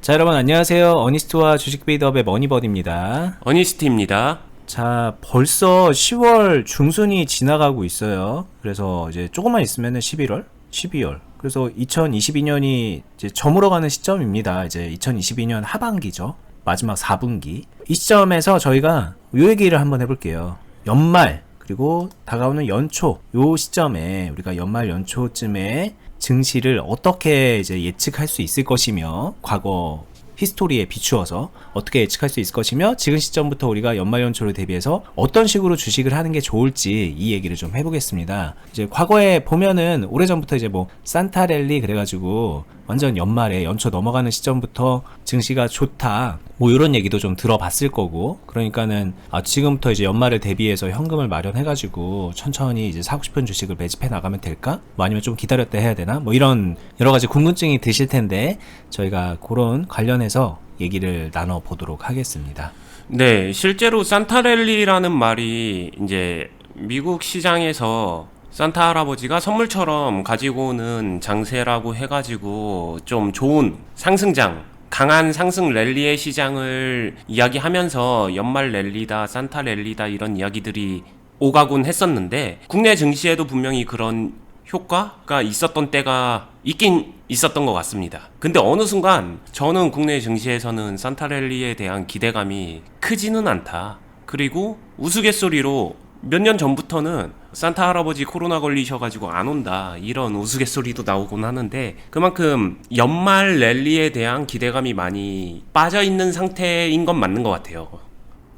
자, 여러분 안녕하세요. 어니스트와 주식 비드업의 머니버디입니다. 어니스트입니다. 자, 벌써 10월 중순이 지나가고 있어요. 그래서 이제 조금만 있으면은 11월, 12월. 그래서 2022년이 이제 저물어가는 시점입니다. 이제 2022년 하반기죠. 마지막 4분기. 이 시점에서 저희가 요 얘기를 한번 해볼게요. 연말 그리고 다가오는 연초 요 시점에 우리가 연말 연초쯤에 증시를 어떻게 이제 예측할 수 있을 것이며 과거 히스토리에 비추어서 어떻게 예측할 수 있을 것이며 지금 시점부터 우리가 연말 연초를 대비해서 어떤 식으로 주식을 하는 게 좋을지 이 얘기를 좀 해보겠습니다. 이제 과거에 보면은 오래전부터 이제 뭐 산타랠리 그래가지고 완전 연말에 연초 넘어가는 시점부터 증시가 좋다 뭐 이런 얘기도 좀 들어봤을 거고, 그러니까는 지금부터 이제 연말을 대비해서 현금을 마련해가지고 천천히 이제 사고 싶은 주식을 매집해 나가면 될까? 뭐 아니면 좀 기다렸다 해야 되나? 뭐 이런 여러 가지 궁금증이 드실 텐데 저희가 그런 관련해서 얘기를 나눠보도록 하겠습니다. 네, 실제로 산타랠리라는 말이 이제 미국 시장에서 산타 할아버지가 선물처럼 가지고 오는 장세라고 해가지고 좀 좋은 상승장, 강한 상승 랠리의 시장을 이야기하면서 연말 랠리다, 산타 랠리다 이런 이야기들이 오가곤 했었는데, 국내 증시에도 분명히 그런 효과가 있었던 때가 있긴 있었던 것 같습니다. 근데 어느 순간 저는 국내 증시에서는 산타랠리에 대한 기대감이 크지는 않다. 그리고 우스갯소리로 몇 년 전부터는 산타 할아버지 코로나 걸리셔가지고 안 온다 이런 우스갯소리도 나오곤 하는데, 그만큼 연말 랠리에 대한 기대감이 많이 빠져있는 상태인 건 맞는 것 같아요.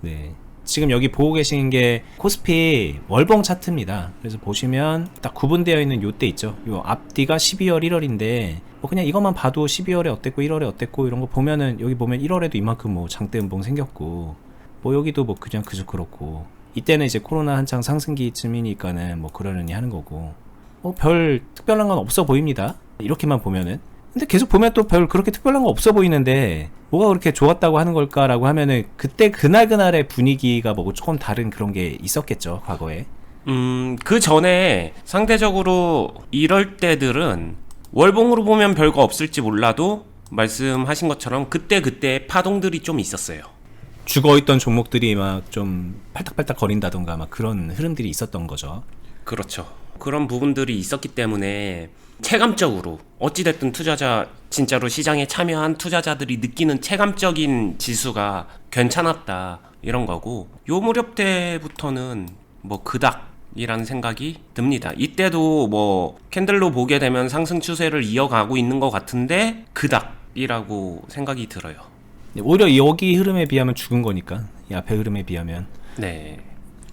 네. 지금 여기 보고 계신 게 코스피 월봉 차트입니다. 그래서 보시면 딱 구분되어 있는 요때 있죠. 요 앞뒤가 12월 1월인데 뭐 그냥 이것만 봐도 12월에 어땠고 1월에 어땠고 이런 거 보면은, 여기 보면 1월에도 이만큼 뭐 장대 음봉 생겼고 뭐 여기도 뭐 그냥 그저 그렇고, 이때는 이제 코로나 한창 상승기쯤이니까는 뭐 그러려니 하는 거고 뭐 별 특별한 건 없어 보입니다. 이렇게만 보면은. 근데 계속 보면 또 별 그렇게 특별한 거 없어 보이는데 뭐가 그렇게 좋았다고 하는 걸까라고 하면은 그때 그날의 분위기가 뭐 조금 다른 그런 게 있었겠죠, 과거에. 그 전에 상대적으로 이럴 때들은 월봉으로 보면 별거 없을지 몰라도 말씀하신 것처럼 그때 파동들이 좀 있었어요. 죽어있던 종목들이 막 좀 팔딱팔딱 거린다던가 막 그런 흐름들이 있었던 거죠. 그렇죠. 그런 부분들이 있었기 때문에 체감적으로 어찌됐든 투자자, 진짜로 시장에 참여한 투자자들이 느끼는 체감적인 지수가 괜찮았다 이런 거고, 요 무렵 때부터는 뭐 그닥이라는 생각이 듭니다. 이때도 뭐 캔들로 보게 되면 상승 추세를 이어가고 있는 것 같은데 그닥이라고 생각이 들어요. 오히려 여기 흐름에 비하면 죽은 거니까, 이 앞에 흐름에 비하면. 네.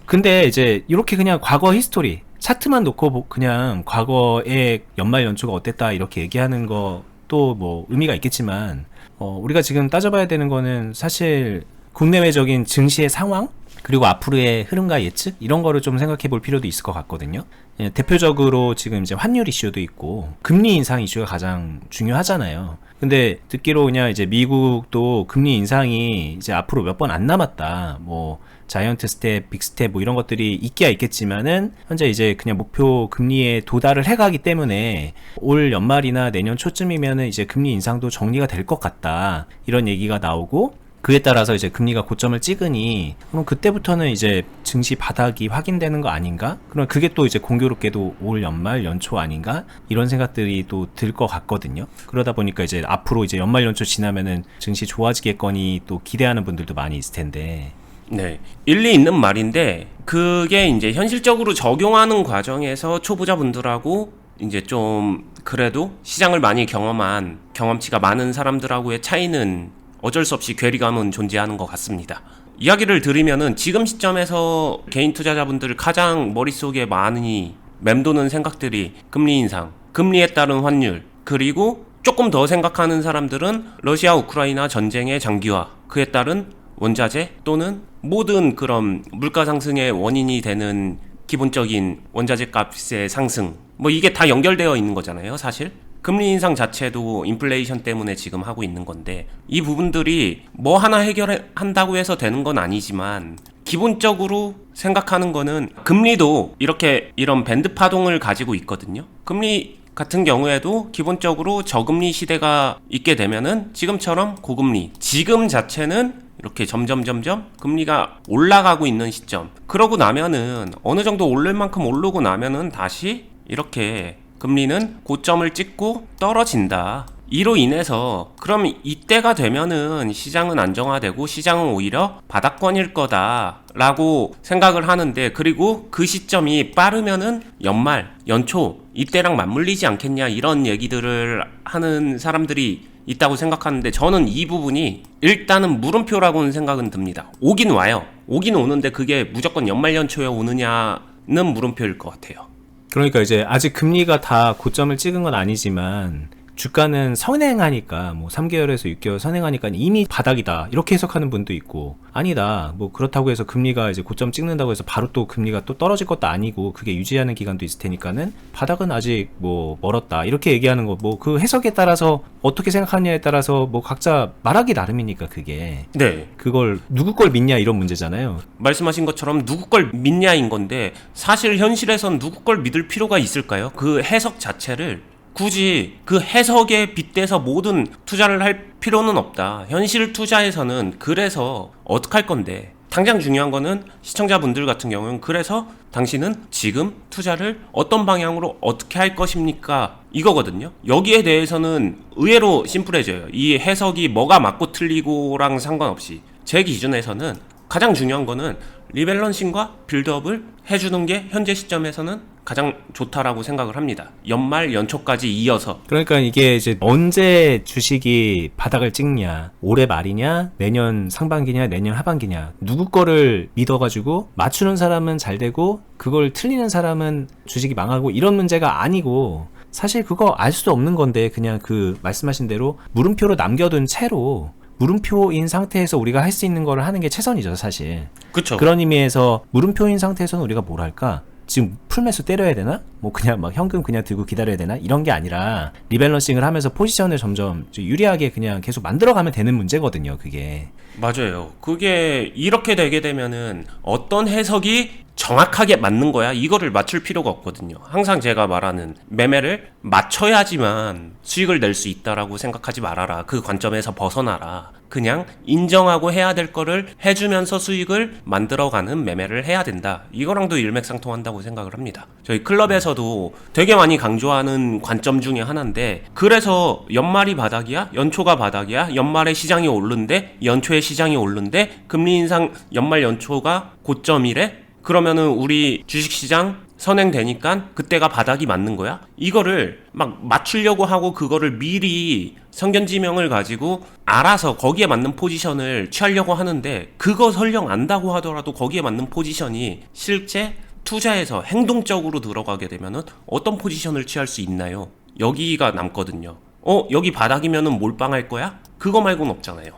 근데 이제 이렇게 그냥 과거 히스토리 차트만 놓고 그냥 과거의 연말 연초가 어땠다 이렇게 얘기하는 것도 뭐 의미가 있겠지만, 우리가 지금 따져봐야 되는 거는 사실 국내외적인 증시의 상황 그리고 앞으로의 흐름과 예측 이런 거를 좀 생각해 볼 필요도 있을 것 같거든요. 예, 대표적으로 지금 이제 환율 이슈도 있고 금리 인상 이슈가 가장 중요하잖아요. 근데 듣기로 그냥 이제 미국도 금리 인상이 이제 앞으로 몇 번 안 남았다. 뭐 자이언트 스텝, 빅 스텝 뭐 이런 것들이 있기야 있겠지만은 현재 이제 그냥 목표 금리에 도달을 해가기 때문에 올 연말이나 내년 초쯤이면은 이제 금리 인상도 정리가 될 것 같다. 이런 얘기가 나오고, 그에 따라서 이제 금리가 고점을 찍으니 그럼 그때부터는 이제 증시 바닥이 확인되는 거 아닌가? 그럼 그게 또 이제 공교롭게도 올 연말 연초 아닌가? 이런 생각들이 또 들 것 같거든요. 그러다 보니까 이제 앞으로 이제 연말 연초 지나면은 증시 좋아지겠거니 또 기대하는 분들도 많이 있을 텐데. 네, 일리 있는 말인데 그게 이제 현실적으로 적용하는 과정에서 초보자분들하고 이제 좀 그래도 시장을 많이 경험한 경험치가 많은 사람들하고의 차이는 어쩔 수 없이 괴리감은 존재하는 것 같습니다. 이야기를 드리면은 지금 시점에서 개인 투자자분들 가장 머릿속에 많이 맴도는 생각들이 금리 인상, 금리에 따른 환율, 그리고 조금 더 생각하는 사람들은 러시아 우크라이나 전쟁의 장기화, 그에 따른 원자재 또는 모든 그런 물가 상승의 원인이 되는 기본적인 원자재 값의 상승, 뭐 이게 다 연결되어 있는 거잖아요, 사실. 금리 인상 자체도 인플레이션 때문에 지금 하고 있는 건데, 이 부분들이 뭐 하나 해결한다고 해서 되는 건 아니지만 기본적으로 생각하는 거는 금리도 이렇게 이런 밴드 파동을 가지고 있거든요. 금리 같은 경우에도 기본적으로 저금리 시대가 있게 되면은 지금처럼 고금리, 지금 자체는 이렇게 점점 금리가 올라가고 있는 시점. 그러고 나면은 어느 정도 오를 만큼 오르고 나면은 다시 이렇게 금리는 고점을 찍고 떨어진다. 이로 인해서 그럼 이때가 되면은 시장은 안정화되고 시장은 오히려 바닥권일 거다라고 생각을 하는데, 그리고 그 시점이 빠르면은 연말, 연초 이때랑 맞물리지 않겠냐 이런 얘기들을 하는 사람들이 있다고 생각하는데, 저는 이 부분이 일단은 물음표라고는 생각은 듭니다. 오긴 와요. 오긴 오는데 그게 무조건 연말 연초에 오느냐는 물음표일 것 같아요. 그러니까 이제 아직 금리가 다 고점을 찍은 건 아니지만 주가는 선행하니까 뭐 3개월에서 6개월 선행하니까 이미 바닥이다 이렇게 해석하는 분도 있고, 아니다 뭐 그렇다고 해서 금리가 이제 고점 찍는다고 해서 바로 또 금리가 또 떨어질 것도 아니고 그게 유지하는 기간도 있을 테니까는 바닥은 아직 뭐 멀었다 이렇게 얘기하는 거, 뭐 그 해석에 따라서 어떻게 생각하느냐에 따라서 뭐 각자 말하기 나름이니까 그게. 네. 그걸 누구 걸 믿냐 이런 문제잖아요. 말씀하신 것처럼 누구 걸 믿냐인 건데, 사실 현실에선 누구 걸 믿을 필요가 있을까요? 그 해석 자체를 굳이 그 해석에 빗대서 모든 투자를 할 필요는 없다. 현실 투자에서는 그래서 어떡할 건데, 당장 중요한 거는 시청자분들 같은 경우는 그래서 당신은 지금 투자를 어떤 방향으로 어떻게 할 것입니까? 이거거든요. 여기에 대해서는 의외로 심플해져요. 이 해석이 뭐가 맞고 틀리고랑 상관없이 제 기준에서는 가장 중요한 거는 리밸런싱과 빌드업을 해주는 게 현재 시점에서는 가장 좋다라고 생각을 합니다. 연말 연초까지 이어서. 그러니까 이게 이제 언제 주식이 바닥을 찍냐, 올해 말이냐, 내년 상반기냐, 내년 하반기냐, 누구 거를 믿어가지고 맞추는 사람은 잘 되고 그걸 틀리는 사람은 주식이 망하고 이런 문제가 아니고, 사실 그거 알 수도 없는 건데 그냥 그 말씀하신 대로 물음표로 남겨둔 채로 물음표인 상태에서 우리가 할 수 있는 거를 하는 게 최선이죠, 사실. 그쵸. 그런 의미에서 물음표인 상태에서는 우리가 뭘 할까? 지금 풀매수 때려야 되나? 뭐 그냥 막 현금 그냥 들고 기다려야 되나? 이런 게 아니라 리밸런싱을 하면서 포지션을 점점 유리하게 그냥 계속 만들어가면 되는 문제거든요, 그게. 맞아요. 그게 이렇게 되게 되면은 어떤 해석이 정확하게 맞는 거야, 이거를 맞출 필요가 없거든요. 항상 제가 말하는 매매를 맞춰야지만 수익을 낼 수 있다라고 생각하지 말아라. 그 관점에서 벗어나라. 그냥 인정하고 해야 될 거를 해주면서 수익을 만들어가는 매매를 해야 된다. 이거랑도 일맥상통한다고 생각을 합니다. 저희 클럽에서도 되게 많이 강조하는 관점 중에 하나인데, 그래서 연말이 바닥이야? 연초가 바닥이야? 연말에 시장이 오른데? 연초에 시장이 오른데? 금리 인상 연말 연초가 고점이래? 그러면은 우리 주식시장 선행되니까 그때가 바닥이 맞는 거야? 이거를 막 맞추려고 하고 그거를 미리 성견지명을 가지고 알아서 거기에 맞는 포지션을 취하려고 하는데, 그거 설령 안다고 하더라도 거기에 맞는 포지션이 실제 투자에서 행동적으로 들어가게 되면은 어떤 포지션을 취할 수 있나요? 여기가 남거든요. 여기 바닥이면은 몰빵할 거야? 그거 말고는 없잖아요.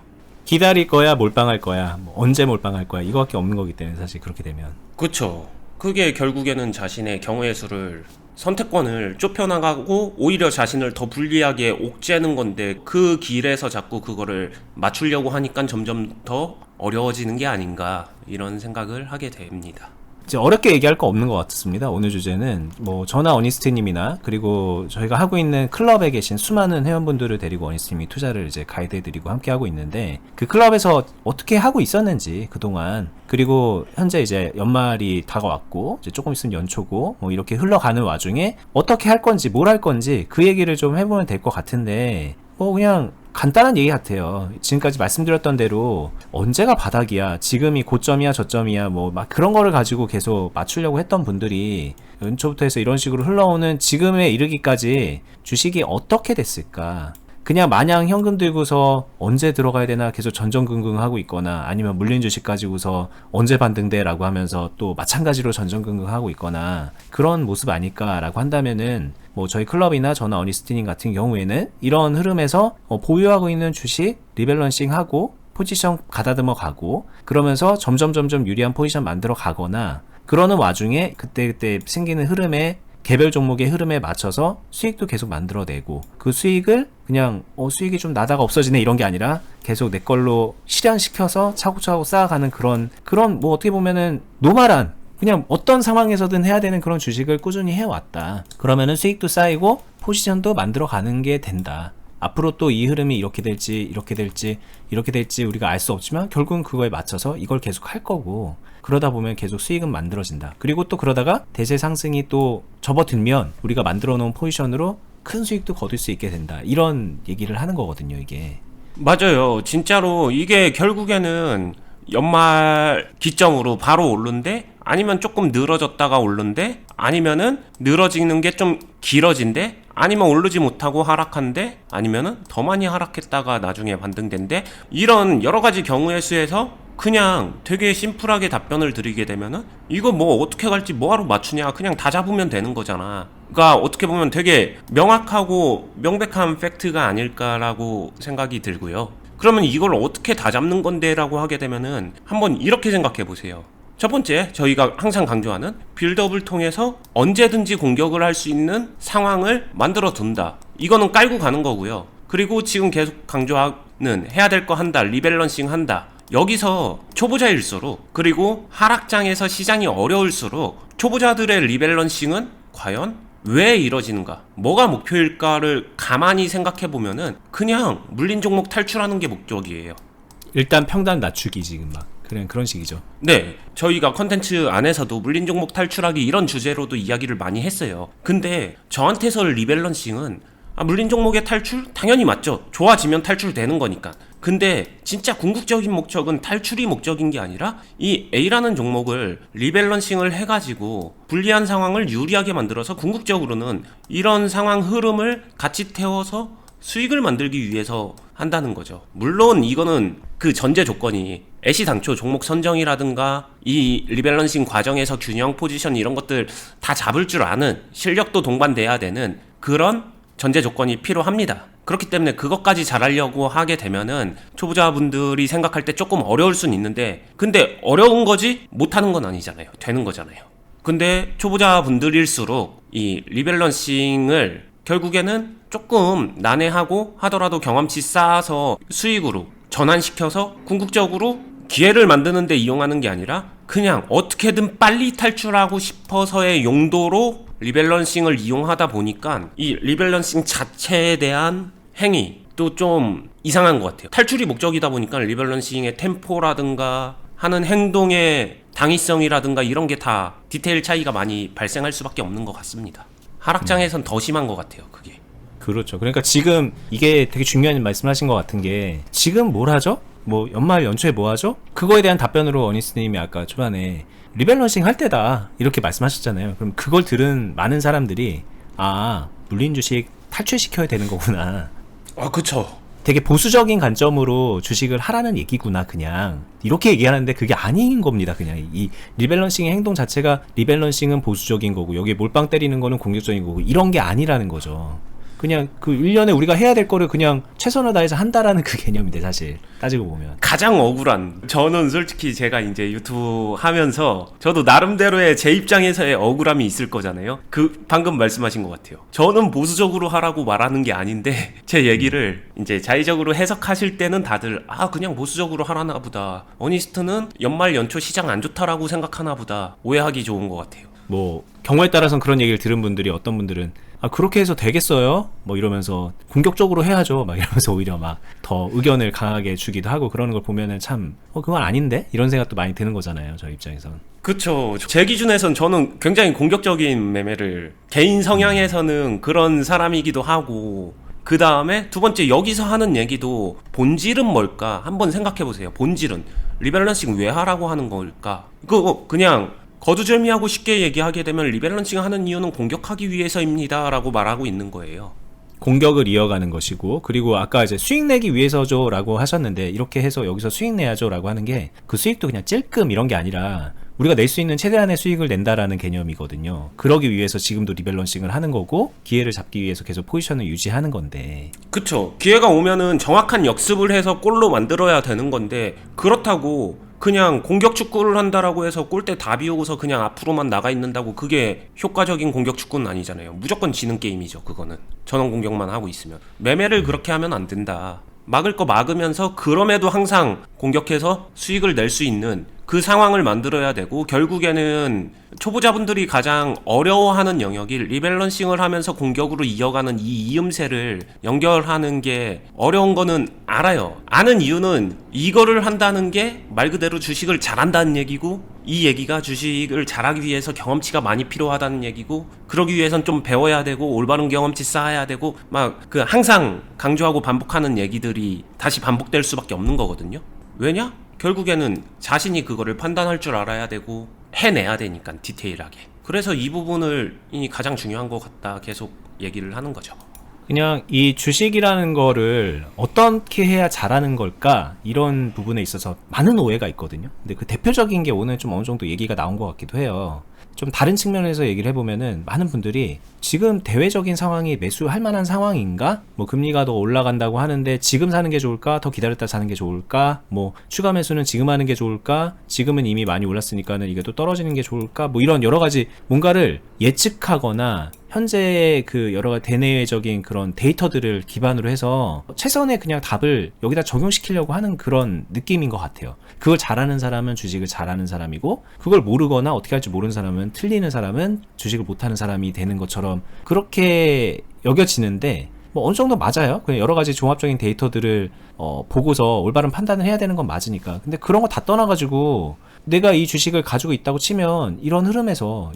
기다릴 거야, 몰빵할 거야, 뭐 언제 몰빵할 거야, 이거밖에 없는 거기 때문에 사실 그렇게 되면. 그쵸. 그게 결국에는 자신의 경우의 수를, 선택권을 좁혀나가고 오히려 자신을 더 불리하게 옥죄는 건데, 그 길에서 자꾸 그거를 맞추려고 하니까 점점 더 어려워지는 게 아닌가, 이런 생각을 하게 됩니다. 이제 어렵게 얘기할 거 없는 것 같습니다. 오늘 주제는 뭐 저나 어니스트님이나 그리고 저희가 하고 있는 클럽에 계신 수많은 회원분들을 데리고 어니스트님이 투자를 이제 가이드해드리고 함께 하고 있는데, 그 클럽에서 어떻게 하고 있었는지 그동안, 그리고 현재 이제 연말이 다가왔고 이제 조금 있으면 연초고 뭐 이렇게 흘러가는 와중에 어떻게 할 건지 뭘 할 건지 그 얘기를 좀 해보면 될 것 같은데, 뭐 그냥 간단한 얘기 같아요. 지금까지 말씀드렸던 대로 언제가 바닥이야, 지금이 고점이야, 저점이야, 뭐 막 그런 거를 가지고 계속 맞추려고 했던 분들이 연초부터 해서 이런 식으로 흘러오는 지금에 이르기까지 주식이 어떻게 됐을까? 그냥 마냥 현금 들고서 언제 들어가야 되나 계속 전전긍긍 하고 있거나, 아니면 물린 주식 가지고서 언제 반등돼 라고 하면서 또 마찬가지로 전전긍긍 하고 있거나, 그런 모습 아닐까라고 한다면은 뭐 저희 클럽이나 저나 어니스티님 같은 경우에는 이런 흐름에서 보유하고 있는 주식 리밸런싱 하고 포지션 가다듬어 가고, 그러면서 점점 유리한 포지션 만들어 가거나, 그러는 와중에 그때 생기는 흐름에, 개별 종목의 흐름에 맞춰서 수익도 계속 만들어내고, 그 수익을 그냥 수익이 좀 나다가 없어지네 이런 게 아니라 계속 내 걸로 실현시켜서 차곡차곡 쌓아가는 그런 뭐 어떻게 보면은 노말한, 그냥 어떤 상황에서든 해야 되는 그런 주식을 꾸준히 해왔다. 그러면은 수익도 쌓이고 포지션도 만들어 가는 게 된다. 앞으로 또 이 흐름이 이렇게 될지 우리가 알 수 없지만 결국은 그거에 맞춰서 이걸 계속 할 거고, 그러다 보면 계속 수익은 만들어진다. 그리고 또 그러다가 대세 상승이 또 접어들면 우리가 만들어 놓은 포지션으로 큰 수익도 거둘 수 있게 된다. 이런 얘기를 하는 거거든요, 이게. 맞아요. 진짜로 이게 결국에는 연말 기점으로 바로 오른데, 아니면 조금 늘어졌다가 오른데, 아니면은 늘어지는 게 좀 길어진데, 아니면 오르지 못하고 하락한데, 아니면은 더 많이 하락했다가 나중에 반등된데, 이런 여러 가지 경우의 수에서 그냥 되게 심플하게 답변을 드리게 되면은 이거 뭐 어떻게 갈지 뭐하러 맞추냐, 그냥 다 잡으면 되는 거잖아. 그러니까 어떻게 보면 되게 명확하고 명백한 팩트가 아닐까라고 생각이 들고요. 그러면 이걸 어떻게 다 잡는 건데 라고 하게 되면은 한번 이렇게 생각해 보세요. 첫 번째, 저희가 항상 강조하는 빌드업을 통해서 언제든지 공격을 할 수 있는 상황을 만들어 둔다. 이거는 깔고 가는 거고요. 그리고 지금 계속 강조하는 해야 될 거 한다, 리밸런싱 한다. 여기서 초보자일수록, 그리고 하락장에서 시장이 어려울수록 초보자들의 리밸런싱은 과연 왜 이뤄지는가, 뭐가 목표일까를 가만히 생각해 보면은 그냥 물린 종목 탈출하는 게 목적이에요. 일단 평단 낮추기, 지금 막 그런 식이죠. 네, 저희가 컨텐츠 안에서도 물린 종목 탈출하기 이런 주제로도 이야기를 많이 했어요. 근데 저한테서 리밸런싱은 물린 종목의 탈출? 당연히 맞죠. 좋아지면 탈출되는 거니까. 근데 진짜 궁극적인 목적은 탈출이 목적인 게 아니라 이 A라는 종목을 리밸런싱을 해가지고 불리한 상황을 유리하게 만들어서 궁극적으로는 이런 상황 흐름을 같이 태워서 수익을 만들기 위해서 한다는 거죠. 물론 이거는 그 전제 조건이 애시당초 종목 선정이라든가 이 리밸런싱 과정에서 균형 포지션 이런 것들 다 잡을 줄 아는 실력도 동반돼야 되는 그런 전제 조건이 필요합니다. 그렇기 때문에 그것까지 잘하려고 하게 되면은 초보자분들이 생각할 때 조금 어려울 순 있는데, 근데 어려운 거지 못하는 건 아니잖아요. 되는 거잖아요. 근데 초보자분들일수록 이 리밸런싱을 결국에는 조금 난해하고 하더라도 경험치 쌓아서 수익으로 전환시켜서 궁극적으로 기회를 만드는데 이용하는 게 아니라 그냥 어떻게든 빨리 탈출하고 싶어서의 용도로 리밸런싱을 이용하다 보니까 이 리밸런싱 자체에 대한 행위 또 좀 이상한 것 같아요. 탈출이 목적이다 보니까 리밸런싱의 템포라든가 하는 행동의 당위성이라든가 이런 게 다 디테일 차이가 많이 발생할 수밖에 없는 것 같습니다. 하락장에선 더 심한 것 같아요, 그게. 그렇죠. 그러니까 지금 이게 되게 중요한 말씀하신 것 같은 게, 지금 뭘 하죠? 뭐 연말 연초에 뭐 하죠? 그거에 대한 답변으로 어니스님이 아까 초반에 리밸런싱 할 때다 이렇게 말씀하셨잖아요. 그럼 그걸 들은 많은 사람들이 물린 주식 탈출시켜야 되는 거구나. 그쵸. 되게 보수적인 관점으로 주식을 하라는 얘기구나, 그냥 이렇게 얘기하는데 그게 아닌 겁니다. 그냥 이 리밸런싱의 행동 자체가, 리밸런싱은 보수적인 거고 여기에 몰빵 때리는 거는 공격적인 거고 이런 게 아니라는 거죠. 그냥 그 1년에 우리가 해야 될 거를 그냥 최선을 다해서 한다라는 그 개념인데, 사실 따지고 보면 가장 억울한, 저는 솔직히 제가 이제 유튜브 하면서 저도 나름대로의 제 입장에서의 억울함이 있을 거잖아요. 그 방금 말씀하신 것 같아요. 저는 보수적으로 하라고 말하는 게 아닌데 제 얘기를 이제 자의적으로 해석하실 때는 다들 그냥 보수적으로 하라나 보다, 어니스트는 연말 연초 시장 안 좋다라고 생각하나 보다 오해하기 좋은 것 같아요. 뭐 경우에 따라서는 그런 얘기를 들은 분들이, 어떤 분들은 그렇게 해서 되겠어요? 뭐 이러면서 공격적으로 해야죠 막 이러면서 오히려 막 더 의견을 강하게 주기도 하고, 그러는 걸 보면은 참 그건 아닌데? 이런 생각도 많이 드는 거잖아요, 저 입장에선. 그쵸. 제 기준에선 저는 굉장히 공격적인 매매를, 개인 성향에서는 그런 사람이기도 하고, 그 다음에 두 번째, 여기서 하는 얘기도 본질은 뭘까 한번 생각해 보세요. 본질은 리밸런싱 왜 하라고 하는 걸까? 그거 그냥 거두절미하고 쉽게 얘기하게 되면 리밸런싱 하는 이유는 공격하기 위해서입니다 라고 말하고 있는 거예요. 공격을 이어가는 것이고, 그리고 아까 이제 수익 내기 위해서죠 라고 하셨는데, 이렇게 해서 여기서 수익 내야죠 라고 하는 게, 그 수익도 그냥 찔끔 이런 게 아니라 우리가 낼 수 있는 최대한의 수익을 낸다라는 개념이거든요. 그러기 위해서 지금도 리밸런싱을 하는 거고, 기회를 잡기 위해서 계속 포지션을 유지하는 건데. 그쵸. 기회가 오면은 정확한 역습을 해서 골로 만들어야 되는 건데, 그렇다고 그냥 공격 축구를 한다라고 해서 골대 다 비우고서 그냥 앞으로만 나가 있는다고 그게 효과적인 공격 축구는 아니잖아요. 무조건 지는 게임이죠, 그거는. 전원 공격만 하고 있으면. 매매를 그렇게 하면 안 된다. 막을 거 막으면서 그럼에도 항상 공격해서 수익을 낼 수 있는 그 상황을 만들어야 되고, 결국에는 초보자분들이 가장 어려워하는 영역이 리밸런싱을 하면서 공격으로 이어가는 이 이음새를 연결하는 게 어려운 거는 알아요. 아는 이유는 이거를 한다는 게 말 그대로 주식을 잘한다는 얘기고, 이 얘기가 주식을 잘하기 위해서 경험치가 많이 필요하다는 얘기고, 그러기 위해선 좀 배워야 되고 올바른 경험치 쌓아야 되고, 막 그 항상 강조하고 반복하는 얘기들이 다시 반복될 수밖에 없는 거거든요. 왜냐? 결국에는 자신이 그거를 판단할 줄 알아야 되고 해내야 되니까, 디테일하게. 그래서 이 부분을 가장 중요한 것 같다 계속 얘기를 하는 거죠. 그냥 이 주식이라는 거를 어떻게 해야 잘하는 걸까, 이런 부분에 있어서 많은 오해가 있거든요. 근데 그 대표적인 게 오늘 좀 어느 정도 얘기가 나온 것 같기도 해요. 좀 다른 측면에서 얘기를 해보면은, 많은 분들이 지금 대외적인 상황이 매수할 만한 상황인가? 뭐 금리가 더 올라간다고 하는데 지금 사는 게 좋을까? 더 기다렸다 사는 게 좋을까? 뭐 추가 매수는 지금 하는 게 좋을까? 지금은 이미 많이 올랐으니까는 이게 또 떨어지는 게 좋을까? 뭐 이런 여러 가지 뭔가를 예측하거나 현재의 그 여러 가지 대내외적인 그런 데이터들을 기반으로 해서 최선의 그냥 답을 여기다 적용시키려고 하는 그런 느낌인 것 같아요. 그걸 잘하는 사람은 주식을 잘하는 사람이고, 그걸 모르거나 어떻게 할지 모르는 사람은, 틀리는 사람은 주식을 못하는 사람이 되는 것처럼 그렇게 여겨지는데, 뭐 어느 정도 맞아요. 그냥 여러 가지 종합적인 데이터들을 보고서 올바른 판단을 해야 되는 건 맞으니까. 근데 그런 거 다 떠나가지고 내가 이 주식을 가지고 있다고 치면 이런 흐름에서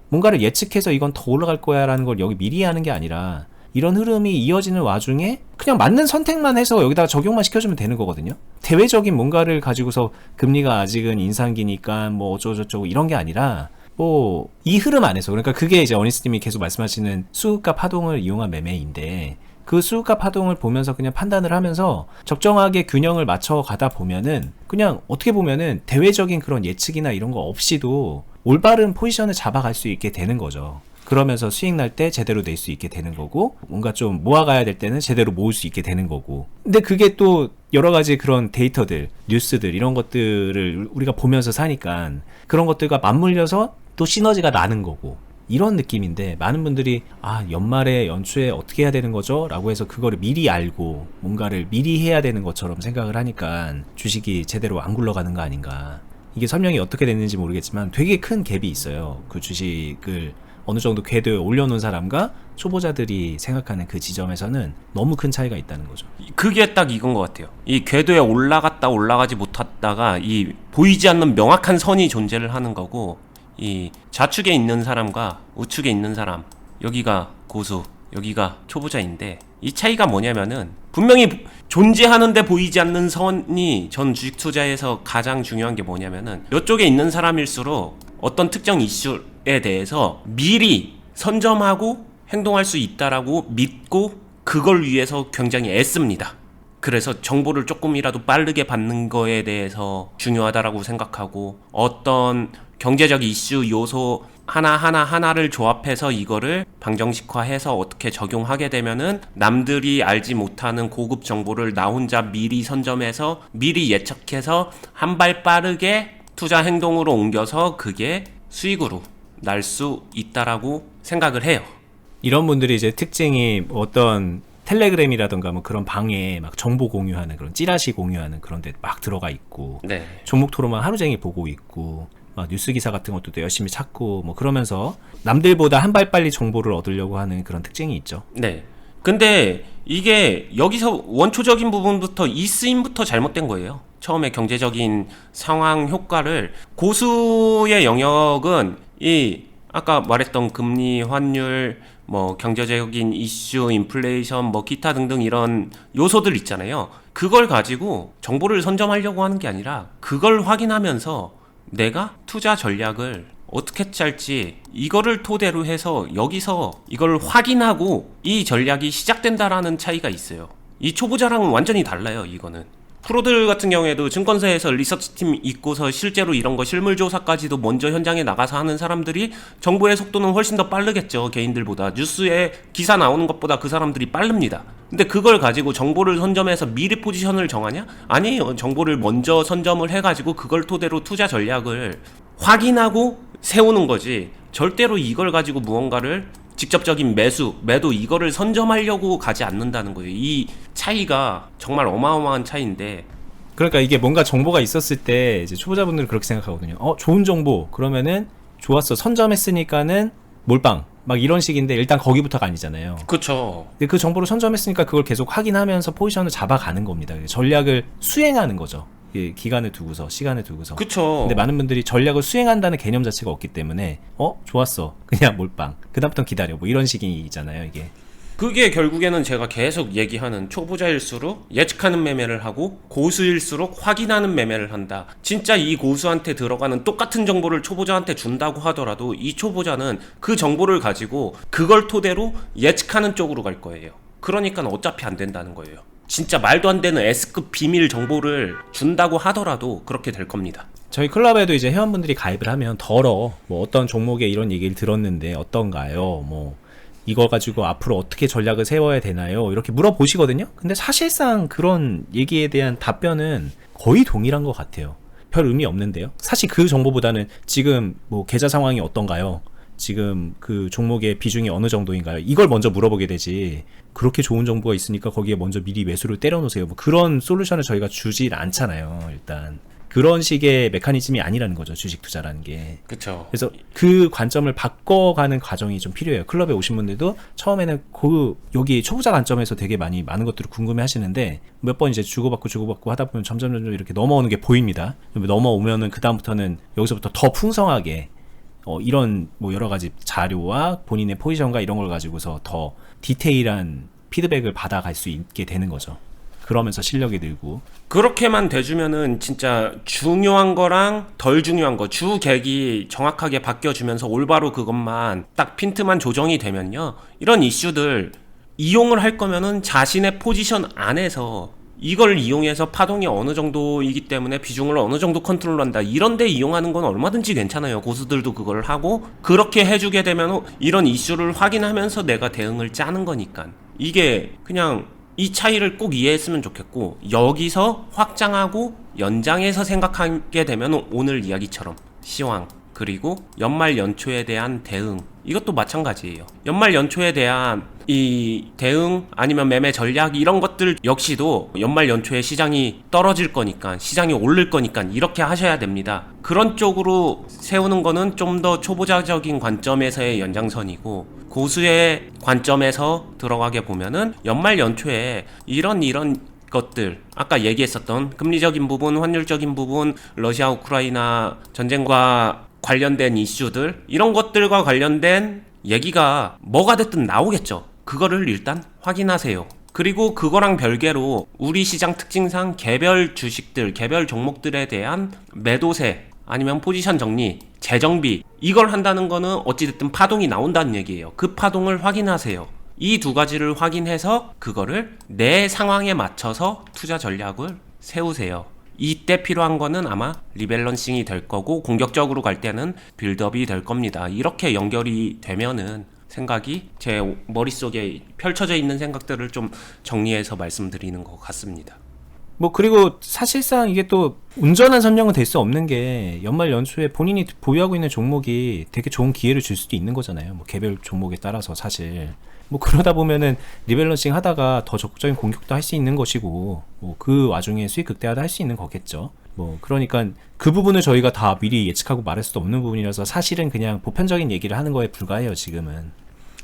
뭔가를 예측해서 이건 더 올라갈 거야 라는 걸 여기 미리 하는 게 아니라, 이런 흐름이 이어지는 와중에 그냥 맞는 선택만 해서 여기다가 적용만 시켜주면 되는 거거든요. 대외적인 뭔가를 가지고서 금리가 아직은 인상기니까 뭐 어쩌고저쩌고 이런 게 아니라, 뭐 이 흐름 안에서, 그러니까 그게 이제 어니스님이 계속 말씀하시는 수급과 파동을 이용한 매매인데, 그 수급과 파동을 보면서 그냥 판단을 하면서 적정하게 균형을 맞춰 가다 보면은, 그냥 어떻게 보면은 대외적인 그런 예측이나 이런 거 없이도 올바른 포지션을 잡아갈 수 있게 되는 거죠. 그러면서 수익 날 때 제대로 낼 수 있게 되는 거고, 뭔가 좀 모아가야 될 때는 제대로 모을 수 있게 되는 거고. 근데 그게 또 여러 가지 그런 데이터들, 뉴스들, 이런 것들을 우리가 보면서 사니까 그런 것들과 맞물려서 또 시너지가 나는 거고, 이런 느낌인데, 많은 분들이 연말에 연초에 어떻게 해야 되는 거죠? 라고 해서 그거를 미리 알고 뭔가를 미리 해야 되는 것처럼 생각을 하니까 주식이 제대로 안 굴러가는 거 아닌가. 이게 설명이 어떻게 됐는지 모르겠지만 되게 큰 갭이 있어요. 그 주식을 어느 정도 궤도에 올려놓은 사람과 초보자들이 생각하는 그 지점에서는 너무 큰 차이가 있다는 거죠. 그게 딱 이건 것 같아요. 이 궤도에 올라갔다 올라가지 못했다가 이 보이지 않는 명확한 선이 존재를 하는 거고, 이 좌측에 있는 사람과 우측에 있는 사람, 여기가 고수, 여기가 초보자인데, 이 차이가 뭐냐면은, 분명히 존재하는데 보이지 않는 선이 전 주식 투자에서 가장 중요한 게 뭐냐면은, 이쪽에 있는 사람일수록 어떤 특정 이슈에 대해서 미리 선점하고 행동할 수 있다라고 믿고 그걸 위해서 굉장히 애씁니다. 그래서 정보를 조금이라도 빠르게 받는 거에 대해서 중요하다라고 생각하고, 어떤 경제적 이슈 요소 하나를 조합해서 이거를 방정식화해서 어떻게 적용하게 되면은 남들이 알지 못하는 고급 정보를 나 혼자 미리 선점해서 미리 예측해서 한 발 빠르게 투자 행동으로 옮겨서 그게 수익으로 날 수 있다라고 생각을 해요. 이런 분들이 이제 특징이 어떤 텔레그램이라던가 뭐 그런 방에 막 정보 공유하는 그런 찌라시 공유하는 그런 데 막 들어가 있고, 네. 종목 토론만 하루 종일 보고 있고, 막 뉴스 기사 같은 것도 또 열심히 찾고, 뭐 그러면서 남들보다 한 발 빨리 정보를 얻으려고 하는 그런 특징이 있죠. 네. 근데 이게 여기서 원초적인 부분부터 이 쓰임부터 잘못된 거예요. 처음에 경제적인 상황 효과를, 고수의 영역은 이 아까 말했던 금리, 환율, 뭐 경제적인 이슈, 인플레이션, 뭐 기타 등등 이런 요소들 있잖아요. 그걸 가지고 정보를 선점하려고 하는 게 아니라, 그걸 확인하면서 내가 투자 전략을 어떻게 짤지, 이거를 토대로 해서 여기서 이걸 확인하고 이 전략이 시작된다라는 차이가 있어요. 이 초보자랑은 완전히 달라요. 이거는 프로들 같은 경우에도 증권사에서 리서치팀 있고서 실제로 이런 거 실물조사까지도 먼저 현장에 나가서 하는 사람들이 정보의 속도는 훨씬 더 빠르겠죠. 개인들보다. 뉴스에 기사 나오는 것보다 그 사람들이 빠릅니다. 근데 그걸 가지고 정보를 선점해서 미리 포지션을 정하냐? 아니에요. 정보를 먼저 선점을 해가지고 그걸 토대로 투자 전략을 확인하고 세우는 거지, 절대로 이걸 가지고 무언가를 직접적인 매도 이거를 선점하려고 가지 않는다는 거예요. 이 차이가 정말 어마어마한 차이인데, 그러니까 이게 뭔가 정보가 있었을 때 이제 초보자분들은 그렇게 생각하거든요. 좋은 정보 그러면은 좋았어 선점했으니까는 몰빵 막 이런 식인데 일단 거기부터가 아니잖아요. 그쵸. 근데 그 정보를 선점했으니까 그걸 계속 확인하면서 포지션을 잡아가는 겁니다. 전략을 수행하는 거죠. 예, 기간을 두고서 시간을 두고서. 그쵸. 근데 많은 분들이 전략을 수행한다는 개념 자체가 없기 때문에 좋았어 그냥 몰빵 그다음부터 기다려 뭐 이런 식이잖아요 이게. 그게 결국에는 제가 계속 얘기하는 초보자일수록 예측하는 매매를 하고 고수일수록 확인하는 매매를 한다. 진짜 이 고수한테 들어가는 똑같은 정보를 초보자한테 준다고 하더라도 이 초보자는 그 정보를 가지고 그걸 토대로 예측하는 쪽으로 갈 거예요. 그러니까 어차피 안 된다는 거예요. 진짜 말도 안 되는 S급 비밀 정보를 준다고 하더라도 그렇게 될 겁니다. 저희 클럽에도 이제 회원분들이 가입을 하면 뭐 어떤 종목에 이런 얘기를 들었는데 어떤가요? 뭐 이거 가지고 앞으로 어떻게 전략을 세워야 되나요? 이렇게 물어보시거든요. 근데 사실상 그런 얘기에 대한 답변은 거의 동일한 것 같아요. 별 의미 없는데요. 사실 그 정보보다는 지금 뭐 계좌 상황이 어떤가요? 지금 그 종목의 비중이 어느 정도인가요? 이걸 먼저 물어보게 되지. 그렇게 좋은 정보가 있으니까 거기에 먼저 미리 매수를 때려놓으세요. 뭐 그런 솔루션을 저희가 주질 않잖아요. 일단 그런 식의 메커니즘이 아니라는 거죠. 주식 투자라는 게. 그쵸. 그래서 그 관점을 바꿔가는 과정이 좀 필요해요. 클럽에 오신 분들도 처음에는 여기 초보자 관점에서 되게 많은 것들을 궁금해 하시는데 몇 번 이제 주고받고 하다 보면 점점 이렇게 넘어오는 게 보입니다. 넘어오면은 그다음부터는 여기서부터 더 풍성하게 이런 뭐 여러 가지 자료와 본인의 포지션과 이런 걸 가지고서 더 디테일한 피드백을 받아갈 수 있게 되는 거죠. 그러면서 실력이 늘고. 그렇게만 돼주면은 진짜 중요한 거랑 덜 중요한 거 주객이 정확하게 바뀌어주면서 올바로 그것만 딱 핀트만 조정이 되면요, 이런 이슈들 이용을 할 거면은 자신의 포지션 안에서 이걸 이용해서 파동이 어느 정도이기 때문에 비중을 어느 정도 컨트롤한다, 이런데 이용하는 건 얼마든지 괜찮아요. 고수들도 그걸 하고 그렇게 해주게 되면 이런 이슈를 확인하면서 내가 대응을 짜는 거니까. 이게 그냥 이 차이를 꼭 이해했으면 좋겠고, 여기서 확장하고 연장해서 생각하게 되면 오늘 이야기처럼 시황, 그리고 연말 연초에 대한 대응, 이것도 마찬가지예요. 연말 연초에 대한 이 대응 아니면 매매 전략 이런 것들 역시도 연말 연초에 시장이 떨어질 거니까, 시장이 오를 거니까 이렇게 하셔야 됩니다. 그런 쪽으로 세우는 거는 좀 더 초보자적인 관점에서의 연장선이고, 고수의 관점에서 들어가게 보면은 연말 연초에 이런 것들, 아까 얘기했었던 금리적인 부분, 환율적인 부분, 러시아 우크라이나 전쟁과 관련된 이슈들, 이런 것들과 관련된 얘기가 뭐가 됐든 나오겠죠. 그거를 일단 확인하세요. 그리고 그거랑 별개로 우리 시장 특징상 개별 주식들, 개별 종목들에 대한 매도세 아니면 포지션 정리, 재정비, 이걸 한다는 거는 어찌됐든 파동이 나온다는 얘기예요. 그 파동을 확인하세요. 이 두 가지를 확인해서 그거를 내 상황에 맞춰서 투자 전략을 세우세요. 이때 필요한 거는 아마 리밸런싱이 될 거고, 공격적으로 갈 때는 빌드업이 될 겁니다. 이렇게 연결이 되면은 생각이 제 머릿속에 펼쳐져 있는 생각들을 좀 정리해서 말씀드리는 것 같습니다. 뭐 그리고 사실상 이게 또 온전한 선정은 될 수 없는 게 연말 연초에 본인이 보유하고 있는 종목이 되게 좋은 기회를 줄 수도 있는 거잖아요. 뭐 개별 종목에 따라서 사실 뭐 그러다 보면은 리밸런싱 하다가 더 적극적인 공격도 할 수 있는 것이고, 뭐 그 와중에 수익 극대화도 할 수 있는 거겠죠. 뭐 그러니까 그 부분을 저희가 다 미리 예측하고 말할 수도 없는 부분이라서 사실은 그냥 보편적인 얘기를 하는 거에 불과해요 지금은.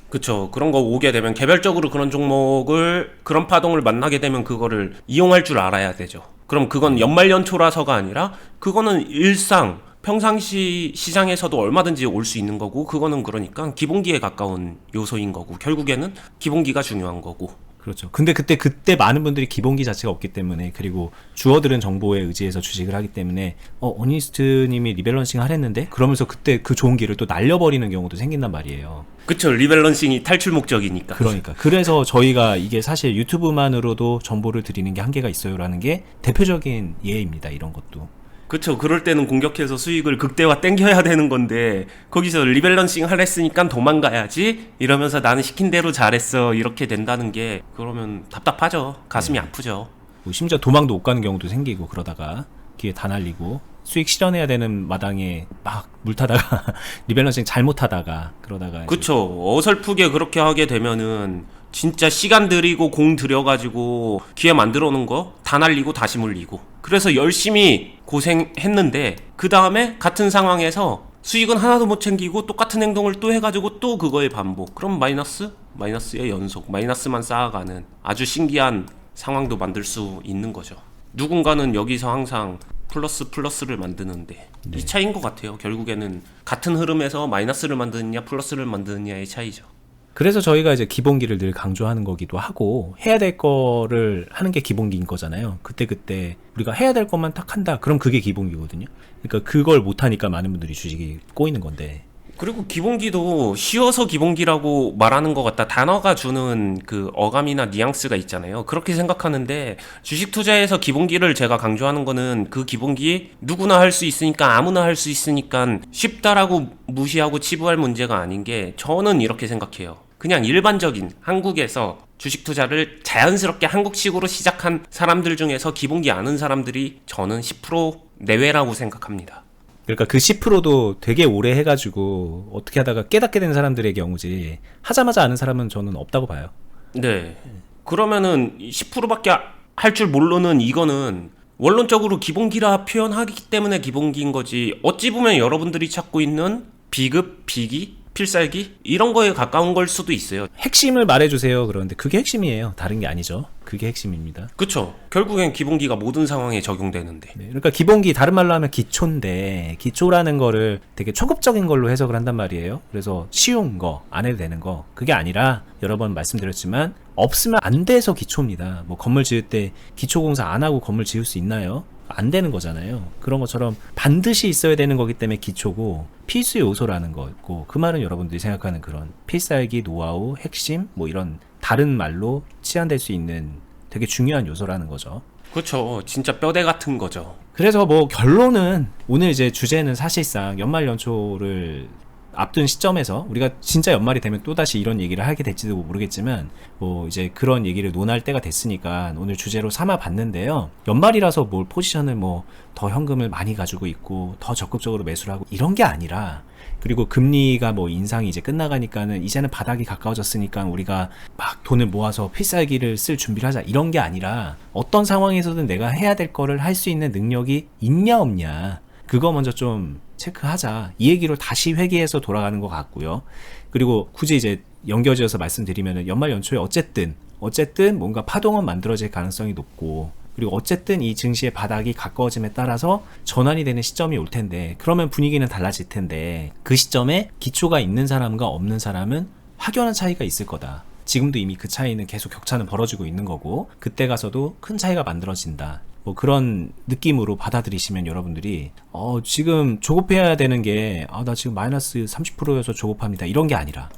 그쵸. 그런 거 오게 되면 개별적으로 그런 종목을, 그런 파동을 만나게 되면 그거를 이용할 줄 알아야 되죠. 그럼 그건 연말연초라서가 아니라 그거는 일상 평상시 시장에서도 얼마든지 올 수 있는 거고, 그거는 그러니까 기본기에 가까운 요소인 거고, 결국에는 기본기가 중요한 거고. 그렇죠. 근데 그때 많은 분들이 기본기 자체가 없기 때문에, 그리고 주어들은 정보에 의지해서 주식을 하기 때문에 어니스트님이 리밸런싱 하랬는데 그러면서 그때 그 좋은 기회를 또 날려버리는 경우도 생긴단 말이에요. 그쵸. 리밸런싱이 탈출 목적이니까. 그러니까 그래서 저희가 이게 사실 유튜브만으로도 정보를 드리는 게 한계가 있어요라는 게 대표적인 예입니다. 이런 것도. 그쵸. 그럴 때는 공격해서 수익을 극대화 땡겨야 되는 건데, 거기서 리밸런싱 하랬으니까 도망가야지 이러면서 나는 시킨 대로 잘했어 이렇게 된다는 게, 그러면 답답하죠. 가슴이 아프죠. 뭐 심지어 도망도 못 가는 경우도 생기고, 그러다가 기회 다 날리고 수익 실현해야 되는 마당에 막 물타다가 리밸런싱 잘못하다가 그러다가 그쵸. 어설프게 그렇게 하게 되면은 진짜 시간 들이고 공 들여가지고 기회 만들어 놓은 거 다 날리고 다시 물리고. 그래서 열심히 고생했는데 그 다음에 같은 상황에서 수익은 하나도 못 챙기고 똑같은 행동을 또 해가지고 또 그거의 반복. 그럼 마이너스의 연속, 마이너스만 쌓아가는 아주 신기한 상황도 만들 수 있는 거죠. 누군가는 여기서 항상 플러스를 만드는데 이 차이인 것 같아요. 결국에는 같은 흐름에서 마이너스를 만드느냐 플러스를 만드느냐의 차이죠. 그래서 저희가 이제 기본기를 늘 강조하는 거기도 하고, 해야 될 거를 하는 게 기본기인 거잖아요. 그때 우리가 해야 될 것만 딱 한다. 그럼 그게 기본기거든요. 그러니까 그걸 못하니까 많은 분들이 주식이 꼬이는 건데. 그리고 기본기도 쉬워서 기본기라고 말하는 것 같다. 단어가 주는 그 어감이나 뉘앙스가 있잖아요. 그렇게 생각하는데 주식 투자에서 기본기를 제가 강조하는 거는 그 기본기 누구나 할 수 있으니까 아무나 할 수 있으니까 쉽다라고 무시하고 치부할 문제가 아닌 게 저는 이렇게 생각해요. 그냥 일반적인 한국에서 주식 투자를 자연스럽게 한국식으로 시작한 사람들 중에서 기본기 아는 사람들이 저는 10% 내외라고 생각합니다. 그러니까 그 10%도 되게 오래 해가지고 어떻게 하다가 깨닫게 된 사람들의 경우지, 하자마자 아는 사람은 저는 없다고 봐요. 네. 그러면은 10%밖에 할 줄 모르는 이거는 원론적으로 기본기라 표현하기 때문에 기본기인 거지. 어찌 보면 여러분들이 찾고 있는 비급, 비기, 필살기 이런 거에 가까운 걸 수도 있어요. 핵심을 말해주세요. 그런데 그게 핵심이에요. 다른 게 아니죠. 그게 핵심입니다. 그쵸. 결국엔 기본기가 모든 상황에 적용되는데. 네, 그러니까 기본기, 다른 말로 하면 기초인데, 기초라는 거를 되게 초급적인 걸로 해석을 한단 말이에요. 그래서 쉬운 거, 안 해도 되는 거, 그게 아니라 여러 번 말씀드렸지만 없으면 안 돼서 기초입니다. 뭐 건물 지을 때 기초공사 안 하고 건물 지을 수 있나요? 안 되는 거잖아요. 그런 것처럼 반드시 있어야 되는 거기 때문에 기초고 필수 요소라는 거고, 그 말은 여러분들이 생각하는 그런 필살기, 노하우, 핵심, 뭐 이런 다른 말로 치환될 수 있는 되게 중요한 요소라는 거죠. 그쵸. 진짜 뼈대 같은 거죠. 그래서 뭐 결론은, 오늘 이제 주제는 사실상 연말 연초를 앞둔 시점에서 우리가 진짜 연말이 되면 또다시 이런 얘기를 하게 될지도 모르겠지만, 뭐 이제 그런 얘기를 논할 때가 됐으니까 오늘 주제로 삼아 봤는데요. 연말이라서 뭘 포지션을 뭐 더 현금을 많이 가지고 있고 더 적극적으로 매수를 하고 이런 게 아니라, 그리고 금리가 뭐 인상이 이제 끝나가니까는 이제는 바닥이 가까워졌으니까 우리가 막 돈을 모아서 필살기를 쓸 준비를 하자, 이런 게 아니라 어떤 상황에서든 내가 해야 될 거를 할 수 있는 능력이 있냐 없냐, 그거 먼저 좀 체크하자, 이 얘기로 다시 회귀해서 돌아가는 것 같고요. 그리고 굳이 이제 연결지어서 말씀드리면은 연말 연초에 어쨌든 뭔가 파동은 만들어질 가능성이 높고, 그리고 어쨌든 이 증시의 바닥이 가까워짐에 따라서 전환이 되는 시점이 올 텐데, 그러면 분위기는 달라질 텐데, 그 시점에 기초가 있는 사람과 없는 사람은 확연한 차이가 있을 거다. 지금도 이미 그 차이는 계속 격차는 벌어지고 있는 거고, 그때 가서도 큰 차이가 만들어진다. 뭐 그런 느낌으로 받아들이시면 여러분들이 지금 조급해야 되는 게, 나 지금 마이너스 30%여서 조급합니다, 이런 게 아니라,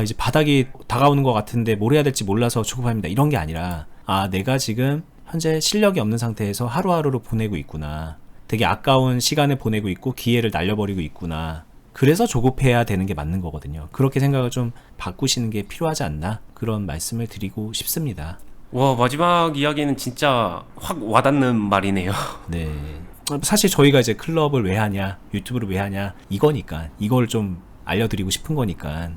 이제 바닥이 다가오는 것 같은데 뭘 해야 될지 몰라서 조급합니다, 이런 게 아니라, 내가 지금 현재 실력이 없는 상태에서 하루하루를 보내고 있구나, 되게 아까운 시간을 보내고 있고 기회를 날려버리고 있구나, 그래서 조급해야 되는 게 맞는 거거든요. 그렇게 생각을 좀 바꾸시는 게 필요하지 않나, 그런 말씀을 드리고 싶습니다. 와, 마지막 이야기는 진짜 확 와닿는 말이네요. 네. 사실 저희가 이제 클럽을 왜 하냐, 유튜브를 왜 하냐, 이거니까, 이걸 좀 알려드리고 싶은 거니까,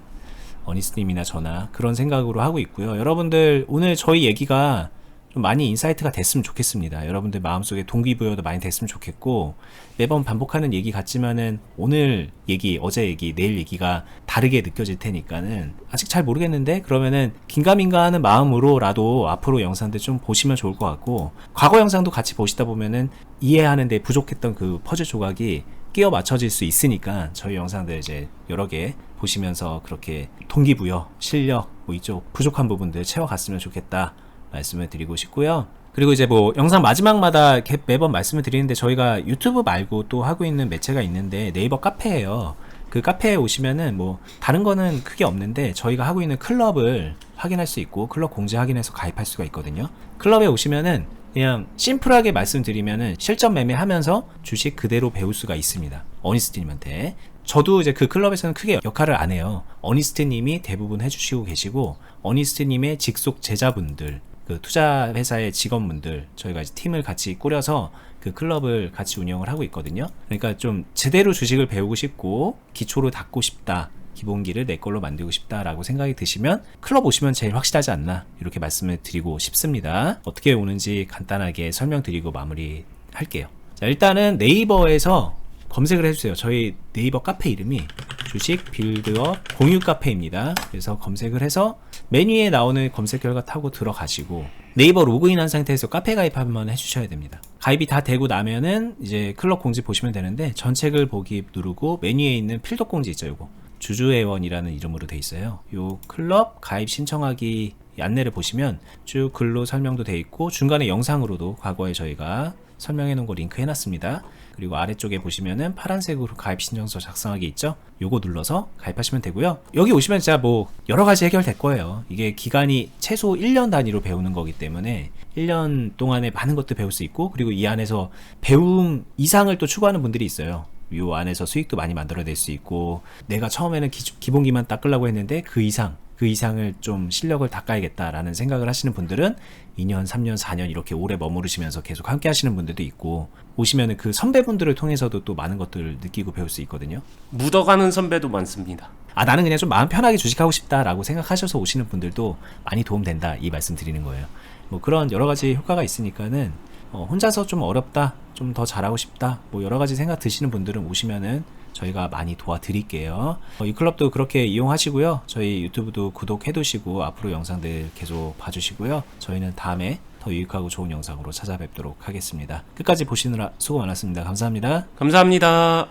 어니스님이나 저나 그런 생각으로 하고 있고요. 여러분들 오늘 저희 얘기가 좀 많이 인사이트가 됐으면 좋겠습니다. 여러분들 마음속에 동기부여도 많이 됐으면 좋겠고, 매번 반복하는 얘기 같지만은 오늘 얘기, 어제 얘기, 내일 얘기가 다르게 느껴질 테니까는 아직 잘 모르겠는데, 그러면은 긴가민가 하는 마음으로라도 앞으로 영상들 좀 보시면 좋을 것 같고, 과거 영상도 같이 보시다 보면은 이해하는 데 부족했던 그 퍼즐 조각이 끼워 맞춰질 수 있으니까 저희 영상들 이제 여러 개 보시면서 그렇게 동기부여, 실력, 뭐 이쪽 부족한 부분들 채워갔으면 좋겠다 말씀을 드리고 싶고요. 그리고 이제 뭐 영상 마지막마다 매번 말씀을 드리는데, 저희가 유튜브 말고 또 하고 있는 매체가 있는데 네이버 카페예요. 그 카페에 오시면은 뭐 다른 거는 크게 없는데 저희가 하고 있는 클럽을 확인할 수 있고, 클럽 공지 확인해서 가입할 수가 있거든요. 클럽에 오시면은 그냥 심플하게 말씀드리면은 실전 매매하면서 주식 그대로 배울 수가 있습니다. 어니스트님한테. 저도 이제 그 클럽에서는 크게 역할을 안 해요. 어니스트님이 대부분 해주시고 계시고, 어니스트님의 직속 제자분들, 그 투자 회사의 직원분들, 저희가 이제 팀을 같이 꾸려서 그 클럽을 같이 운영을 하고 있거든요. 그러니까 좀 제대로 주식을 배우고 싶고 기초를 닦고 싶다, 기본기를 내 걸로 만들고 싶다라고 생각이 드시면 클럽 오시면 제일 확실하지 않나 이렇게 말씀을 드리고 싶습니다. 어떻게 오는지 간단하게 설명드리고 마무리할게요. 자, 일단은 네이버에서 검색을 해주세요. 저희 네이버 카페 이름이 주식 빌드업 공유 카페입니다. 그래서 검색을 해서 맨 위에 나오는 검색 결과 타고 들어가시고 네이버 로그인한 상태에서 카페 가입 한번 해주셔야 됩니다. 가입이 다 되고 나면은 이제 클럽 공지 보시면 되는데 전책을 보기 누르고 맨 위에 있는 필독 공지 있죠. 요거 주주회원이라는 이름으로 돼 있어요. 요 클럽 가입 신청하기 안내를 보시면 쭉 글로 설명도 돼 있고 중간에 영상으로도 과거에 저희가 설명해 놓은 거 링크 해놨습니다. 그리고 아래쪽에 보시면은 파란색으로 가입 신청서 작성하기 있죠. 요거 눌러서 가입하시면 되고요. 여기 오시면 진짜 뭐 여러 가지 해결될 거예요. 이게 기간이 최소 1년 단위로 배우는 거기 때문에 1년 동안에 많은 것도 배울 수 있고 그리고 이 안에서 배움 이상을 또 추구하는 분들이 있어요. 요 안에서 수익도 많이 만들어낼 수 있고 내가 처음에는 기본기만 닦으려고 했는데 그 이상을 좀 실력을 닦아야겠다라는 생각을 하시는 분들은 2년, 3년, 4년 이렇게 오래 머무르시면서 계속 함께 하시는 분들도 있고 오시면은 그 선배분들을 통해서도 또 많은 것들을 느끼고 배울 수 있거든요. 묻어가는 선배도 많습니다. 나는 그냥 좀 마음 편하게 주식하고 싶다라고 생각하셔서 오시는 분들도 많이 도움된다 이 말씀 드리는 거예요. 뭐 그런 여러 가지 효과가 있으니까는 혼자서 좀 어렵다, 좀 더 잘하고 싶다, 뭐 여러 가지 생각 드시는 분들은 오시면은 저희가 많이 도와드릴게요. 이 클럽도 그렇게 이용하시고요. 저희 유튜브도 구독해두시고 앞으로 영상들 계속 봐주시고요. 저희는 다음에 더 유익하고 좋은 영상으로 찾아뵙도록 하겠습니다. 끝까지 보시느라 수고 많았습니다. 감사합니다. 감사합니다.